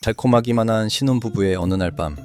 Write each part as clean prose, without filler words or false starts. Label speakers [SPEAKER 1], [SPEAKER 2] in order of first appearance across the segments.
[SPEAKER 1] 달콤하기만 한 신혼부부의 어느 날 밤,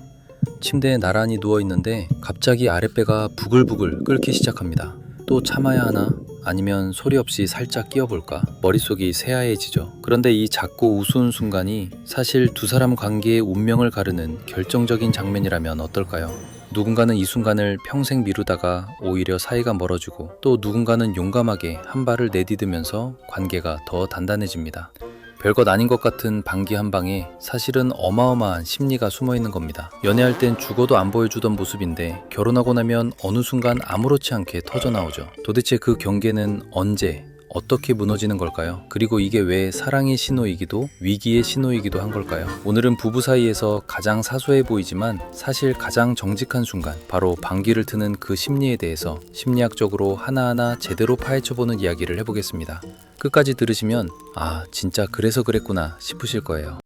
[SPEAKER 1] 침대에 나란히 누워있는데 갑자기 아랫배가 부글부글 끓기 시작합니다. 또 참아야 하나? 아니면 소리 없이 살짝 끼어볼까? 머릿속이 새하얘지죠. 그런데 이 작고 우스운 순간이 사실 두 사람 관계의 운명을 가르는 결정적인 장면이라면 어떨까요? 누군가는 이 순간을 평생 미루다가 오히려 사이가 멀어지고, 또 누군가는 용감하게 한 발을 내디디면서 관계가 더 단단해집니다. 별것 아닌 것 같은 반기 한 방에 사실은 어마어마한 심리가 숨어 있는 겁니다. 연애할 땐 죽어도 안 보여주던 모습인데 결혼하고 나면 어느 순간 아무렇지 않게 터져나오죠. 도대체 그 경계는 언제, 어떻게 무너지는 걸까요? 그리고 이게 왜 사랑의 신호이기도 위기의 신호이기도 한 걸까요? 오늘은 부부 사이에서 가장 사소해 보이지만 사실 가장 정직한 순간, 바로 반기를 트는 그 심리에 대해서 심리학적으로 하나하나 제대로 파헤쳐보는 이야기를 해보겠습니다. 끝까지 들으시면 아, 진짜 그래서 그랬구나 싶으실 거예요.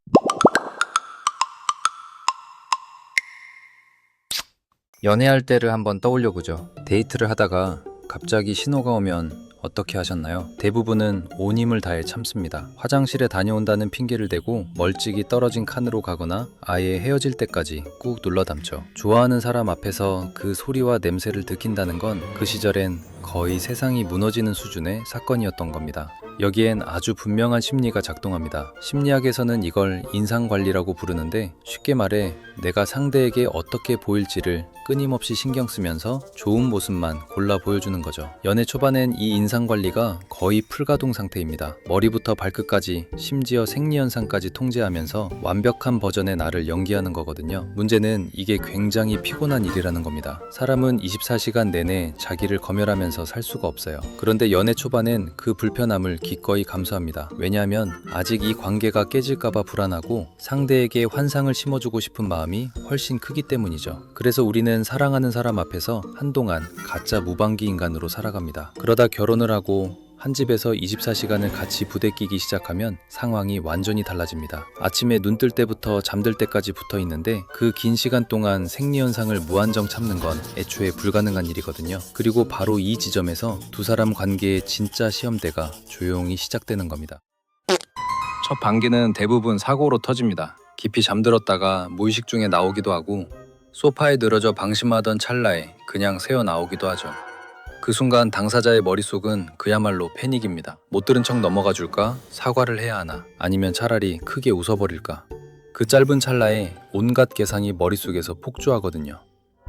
[SPEAKER 1] 연애할 때를 한번 떠올려보죠. 데이트를 하다가 갑자기 신호가 오면 어떻게 하셨나요? 대부분은 온 힘을 다해 참습니다. 화장실에 다녀온다는 핑계를 대고 멀찍이 떨어진 칸으로 가거나 아예 헤어질 때까지 꾹 눌러 담죠. 좋아하는 사람 앞에서 그 소리와 냄새를 느낀다는 건 그 시절엔 거의 세상이 무너지는 수준의 사건이었던 겁니다. 여기엔 아주 분명한 심리가 작동합니다. 심리학에서는 이걸 인상관리라고 부르는데, 쉽게 말해 내가 상대에게 어떻게 보일지를 끊임없이 신경 쓰면서 좋은 모습만 골라 보여주는 거죠. 연애 초반엔 이 인상관리가 거의 풀가동 상태입니다. 머리부터 발끝까지, 심지어 생리현상까지 통제하면서 완벽한 버전의 나를 연기하는 거거든요. 문제는 이게 굉장히 피곤한 일이라는 겁니다. 사람은 24시간 내내 자기를 검열하면서 살 수가 없어요. 그런데 연애 초반엔 그 불편함을 기꺼이 감수합니다. 왜냐하면 아직 이 관계가 깨질까봐 불안하고 상대에게 환상을 심어주고 싶은 마음이 훨씬 크기 때문이죠. 그래서 우리는 사랑하는 사람 앞에서 한동안 가짜 무방기 인간으로 살아갑니다. 그러다 결혼을 하고 한 집에서 24시간을 같이 부대끼기 시작하면 상황이 완전히 달라집니다. 아침에 눈 뜰 때부터 잠들 때까지 붙어 있는데 그 긴 시간 동안 생리현상을 무한정 참는 건 애초에 불가능한 일이거든요. 그리고 바로 이 지점에서 두 사람 관계의 진짜 시험대가 조용히 시작되는 겁니다. 첫 반기는 대부분 사고로 터집니다. 깊이 잠들었다가 무의식 중에 나오기도 하고, 소파에 늘어져 방심하던 찰나에 그냥 새어 나오기도 하죠. 그 순간 당사자의 머릿속은 그야말로 패닉입니다. 못 들은 척 넘어가 줄까? 사과를 해야 하나? 아니면 차라리 크게 웃어버릴까? 그 짧은 찰나에 온갖 계산이 머릿속에서 폭주하거든요.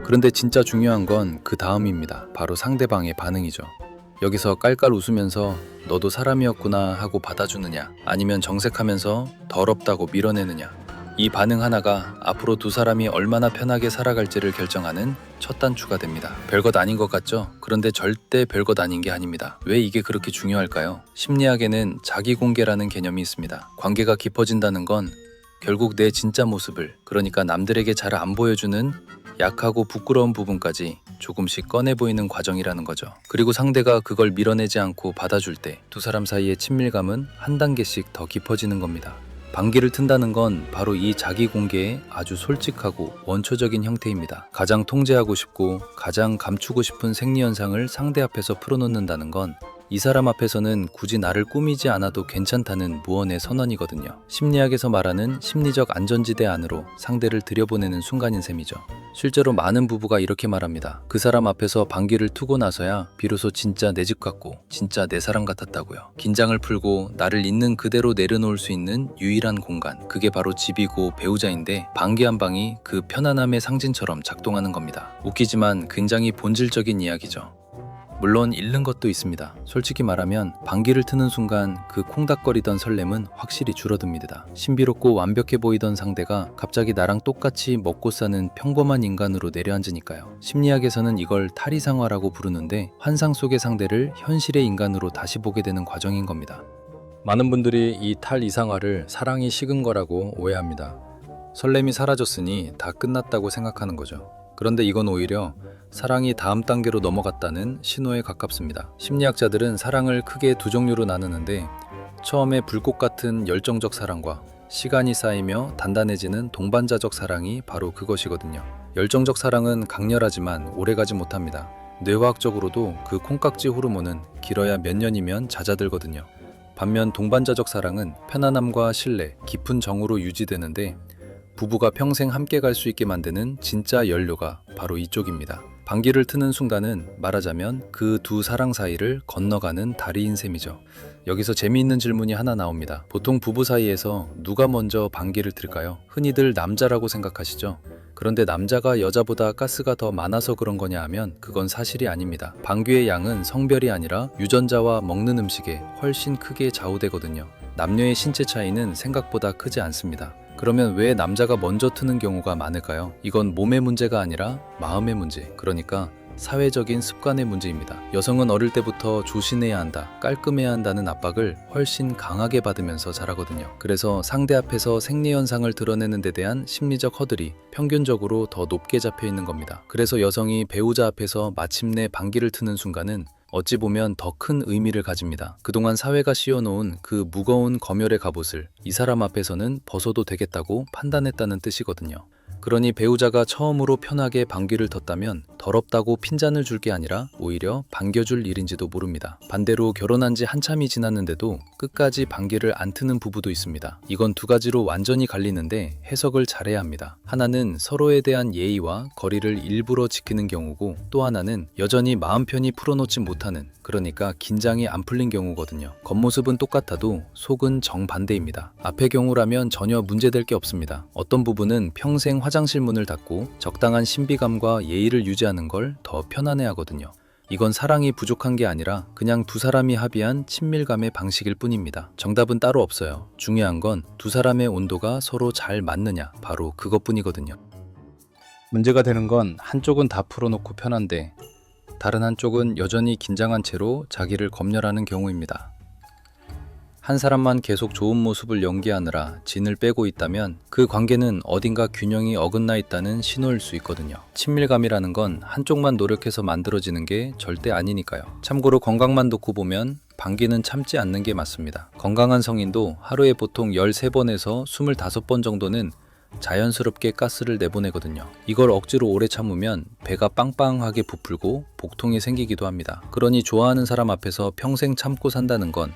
[SPEAKER 1] 그런데 진짜 중요한 건 그 다음입니다. 바로 상대방의 반응이죠. 여기서 깔깔 웃으면서 너도 사람이었구나 하고 받아주느냐, 아니면 정색하면서 더럽다고 밀어내느냐. 이 반응 하나가 앞으로 두 사람이 얼마나 편하게 살아갈지를 결정하는 첫 단추가 됩니다. 별것 아닌 것 같죠? 그런데 절대 별것 아닌 게 아닙니다. 왜 이게 그렇게 중요할까요? 심리학에는 자기 공개라는 개념이 있습니다. 관계가 깊어진다는 건 결국 내 진짜 모습을, 그러니까 남들에게 잘 안 보여주는 약하고 부끄러운 부분까지 조금씩 꺼내 보이는 과정이라는 거죠. 그리고 상대가 그걸 밀어내지 않고 받아줄 때 두 사람 사이의 친밀감은 한 단계씩 더 깊어지는 겁니다. 반기를 튼다는 건 바로 이 자기 공개의 아주 솔직하고 원초적인 형태입니다. 가장 통제하고 싶고 가장 감추고 싶은 생리현상을 상대 앞에서 풀어놓는다는 건 이 사람 앞에서는 굳이 나를 꾸미지 않아도 괜찮다는 무언의 선언이거든요. 심리학에서 말하는 심리적 안전지대 안으로 상대를 들여보내는 순간인 셈이죠. 실제로 많은 부부가 이렇게 말합니다. 그 사람 앞에서 반기를 트고 나서야 비로소 진짜 내 집 같고 진짜 내 사람 같았다고요. 긴장을 풀고 나를 있는 그대로 내려놓을 수 있는 유일한 공간, 그게 바로 집이고 배우자인데, 반기 한 방이 그 편안함의 상징처럼 작동하는 겁니다. 웃기지만 굉장히 본질적인 이야기죠. 물론 잃는 것도 있습니다. 솔직히 말하면 반기를 트는 순간 그 콩닥거리던 설렘은 확실히 줄어듭니다. 신비롭고 완벽해 보이던 상대가 갑자기 나랑 똑같이 먹고 사는 평범한 인간으로 내려앉으니까요. 심리학에서는 이걸 탈이상화라고 부르는데, 환상 속의 상대를 현실의 인간으로 다시 보게 되는 과정인 겁니다. 많은 분들이 이 탈이상화를 사랑이 식은 거라고 오해합니다. 설렘이 사라졌으니 다 끝났다고 생각하는 거죠. 그런데 이건 오히려 사랑이 다음 단계로 넘어갔다는 신호에 가깝습니다. 심리학자들은 사랑을 크게 두 종류로 나누는데, 처음에 불꽃 같은 열정적 사랑과 시간이 쌓이며 단단해지는 동반자적 사랑이 바로 그것이거든요. 열정적 사랑은 강렬하지만 오래가지 못합니다. 뇌과학적으로도 그 콩깍지 호르몬은 길어야 몇 년이면 잦아들거든요. 반면 동반자적 사랑은 편안함과 신뢰, 깊은 정으로 유지되는데, 부부가 평생 함께 갈 수 있게 만드는 진짜 연료가 바로 이쪽입니다. 방귀를 트는 순간은 말하자면 그 두 사랑 사이를 건너가는 다리인 셈이죠. 여기서 재미있는 질문이 하나 나옵니다. 보통 부부 사이에서 누가 먼저 방귀를 틀까요? 흔히들 남자라고 생각하시죠? 그런데 남자가 여자보다 가스가 더 많아서 그런 거냐 하면 그건 사실이 아닙니다. 방귀의 양은 성별이 아니라 유전자와 먹는 음식에 훨씬 크게 좌우되거든요. 남녀의 신체 차이는 생각보다 크지 않습니다. 그러면 왜 남자가 먼저 트는 경우가 많을까요? 이건 몸의 문제가 아니라 마음의 문제, 그러니까 사회적인 습관의 문제입니다. 여성은 어릴 때부터 조신해야 한다, 깔끔해야 한다는 압박을 훨씬 강하게 받으면서 자라거든요. 그래서 상대 앞에서 생리현상을 드러내는 데 대한 심리적 허들이 평균적으로 더 높게 잡혀 있는 겁니다. 그래서 여성이 배우자 앞에서 마침내 방귀를 트는 순간은 어찌 보면 더 큰 의미를 가집니다. 그동안 사회가 씌워놓은 그 무거운 검열의 갑옷을 이 사람 앞에서는 벗어도 되겠다고 판단했다는 뜻이거든요. 그러니 배우자가 처음으로 편하게 방귀를 텄다면 더럽다고 핀잔을 줄 게 아니라 오히려 반겨줄 일인지도 모릅니다. 반대로 결혼한 지 한참이 지났는데도 끝까지 방귀를 안 트는 부부도 있습니다. 이건 두 가지로 완전히 갈리는데 해석을 잘해야 합니다. 하나는 서로에 대한 예의와 거리를 일부러 지키는 경우고, 또 하나는 여전히 마음 편히 풀어놓지 못하는, 그러니까 긴장이 안 풀린 경우거든요. 겉모습은 똑같아도 속은 정반대입니다. 앞의 경우라면 전혀 문제될 게 없습니다. 어떤 부부는 평생 화장실 문을 닫고 적당한 신비감과 예의를 유지하는 걸 더 편안해하거든요. 이건 사랑이 부족한 게 아니라 그냥 두 사람이 합의한 친밀감의 방식일 뿐입니다. 정답은 따로 없어요. 중요한 건 두 사람의 온도가 서로 잘 맞느냐, 바로 그것뿐이거든요. 문제가 되는 건 한쪽은 다 풀어놓고 편한데 다른 한쪽은 여전히 긴장한 채로 자기를 검열하는 경우입니다. 한 사람만 계속 좋은 모습을 연기하느라 진을 빼고 있다면 그 관계는 어딘가 균형이 어긋나 있다는 신호일 수 있거든요. 친밀감이라는 건 한쪽만 노력해서 만들어지는 게 절대 아니니까요. 참고로 건강만 놓고 보면 방귀는 참지 않는 게 맞습니다. 건강한 성인도 하루에 보통 13번에서 25번 정도는 자연스럽게 가스를 내보내거든요. 이걸 억지로 오래 참으면 배가 빵빵하게 부풀고 복통이 생기기도 합니다. 그러니 좋아하는 사람 앞에서 평생 참고 산다는 건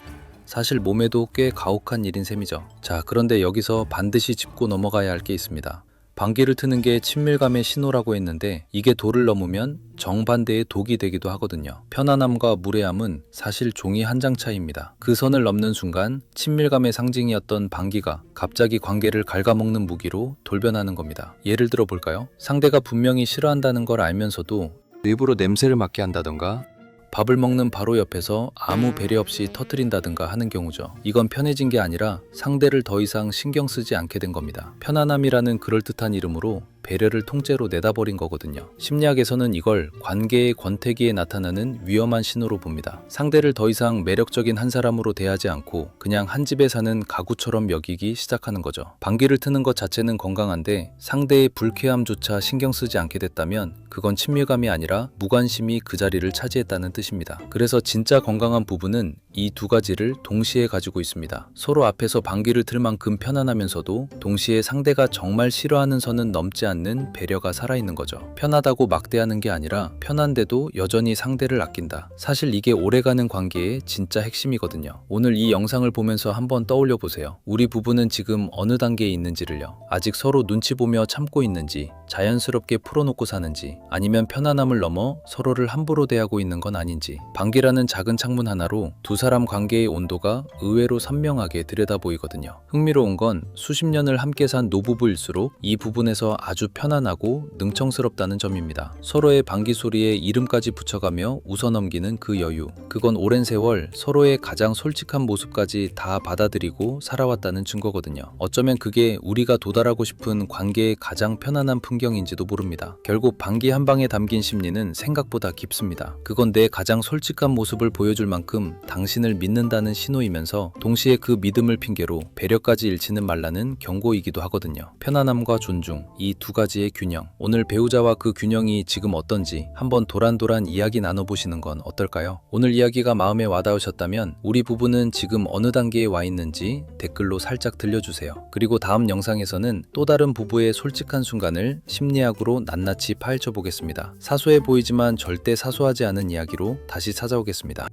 [SPEAKER 1] 사실 몸에도 꽤 가혹한 일인 셈이죠. 자, 그런데 여기서 반드시 짚고 넘어가야 할 게 있습니다. 방귀를 트는 게 친밀감의 신호라고 했는데 이게 도를 넘으면 정반대의 독이 되기도 하거든요. 편안함과 무례함은 사실 종이 한 장 차이입니다. 그 선을 넘는 순간 친밀감의 상징이었던 방귀가 갑자기 관계를 갉아먹는 무기로 돌변하는 겁니다. 예를 들어 볼까요? 상대가 분명히 싫어한다는 걸 알면서도 일부러 냄새를 맡게 한다던가 밥을 먹는 바로 옆에서 아무 배려 없이 터뜨린다든가 하는 경우죠. 이건 편해진 게 아니라 상대를 더 이상 신경 쓰지 않게 된 겁니다. 편안함이라는 그럴듯한 이름으로 배려를 통째로 내다버린 거거든요. 심리학에서는 이걸 관계의 권태기에 나타나는 위험한 신호로 봅니다. 상대를 더 이상 매력적인 한 사람으로 대하지 않고 그냥 한 집에 사는 가구처럼 여기기 시작하는 거죠. 방귀를 트는 것 자체는 건강한데 상대의 불쾌함조차 신경 쓰지 않게 됐다면 그건 친밀감이 아니라 무관심이 그 자리를 차지했다는 뜻입니다. 그래서 진짜 건강한 부부는 이 두 가지를 동시에 가지고 있습니다. 서로 앞에서 방귀를 틀 만큼 편안하면서도 동시에 상대가 정말 싫어하는 선은 넘지 않는 배려가 살아있는 거죠. 편하다고 막대하는 게 아니라 편한데도 여전히 상대를 아낀다. 사실 이게 오래가는 관계의 진짜 핵심이거든요. 오늘 이 영상을 보면서 한번 떠올려 보세요. 우리 부부는 지금 어느 단계에 있는지를요. 아직 서로 눈치 보며 참고 있는지, 자연스럽게 풀어놓고 사는지, 아니면 편안함을 넘어 서로를 함부로 대하고 있는 건 아닌지. 방귀라는 작은 창문 하나로 두 사람 관계의 온도가 의외로 선명하게 들여다보이거든요. 흥미로운 건 수십 년을 함께 산 노부부일수록 이 부분에서 아주 편안하고 능청스럽다는 점입니다. 서로의 방귀 소리에 이름까지 붙여가며 웃어넘기는 그 여유. 그건 오랜 세월 서로의 가장 솔직한 모습까지 다 받아들이고 살아왔다는 증거거든요. 어쩌면 그게 우리가 도달하고 싶은 관계의 가장 편안한 풍경인지도 모릅니다. 결국 방귀 한 방에 담긴 심리는 생각보다 깊습니다. 그건 내 가장 솔직한 모습을 보여줄 만큼 당신을 믿는다는 신호이면서 동시에 그 믿음을 핑계로 배려까지 잃지는 말라는 경고이기도 하거든요. 편안함과 존중, 이 두 가지의 균형. 오늘 배우자와 그 균형이 지금 어떤지 한번 도란도란 이야기 나눠보시는 건 어떨까요? 오늘 이야기가 마음에 와닿으셨다면 우리 부부는 지금 어느 단계에 와 있는지 댓글로 살짝 들려주세요. 그리고 다음 영상에서는 또 다른 부부의 솔직한 순간을 심리학으로 낱낱이 파헤쳐 보겠습니다. 사소해 보이지만 절대 사소하지 않은 이야기로 다시 찾아오겠습니다.